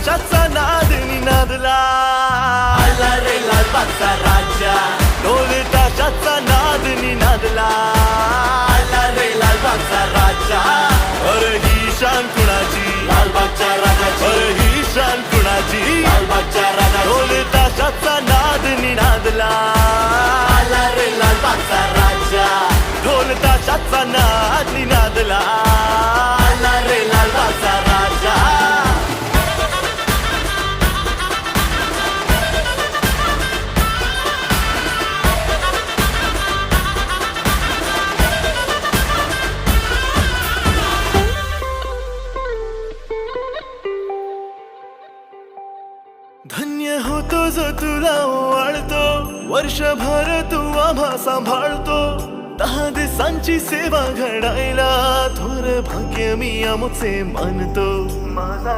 ताशाचा नाद निनादला, आला रे लालबागचा राजा, ढोल ताशाचा नाद निनादला, आला रे लालबागचा राजा, अरे ही शान कुणाची, लालबागच्या राजाची, अरे ही शान कुणाची, लालबागच्या राजाची, ढोल ताशाचा नाद निनादला, आला रे लालबागचा राजा, ढोल ताशाचा नाद निनादला, आला रे लालबागचा राजा. धन्य होतो जो तुला ओवाळतो, वर्षभर तू आम्हा सांभाळतो, 10 दिवसांची सेवा घडायला थोर भाग्य मी आमचे मानतो. माझा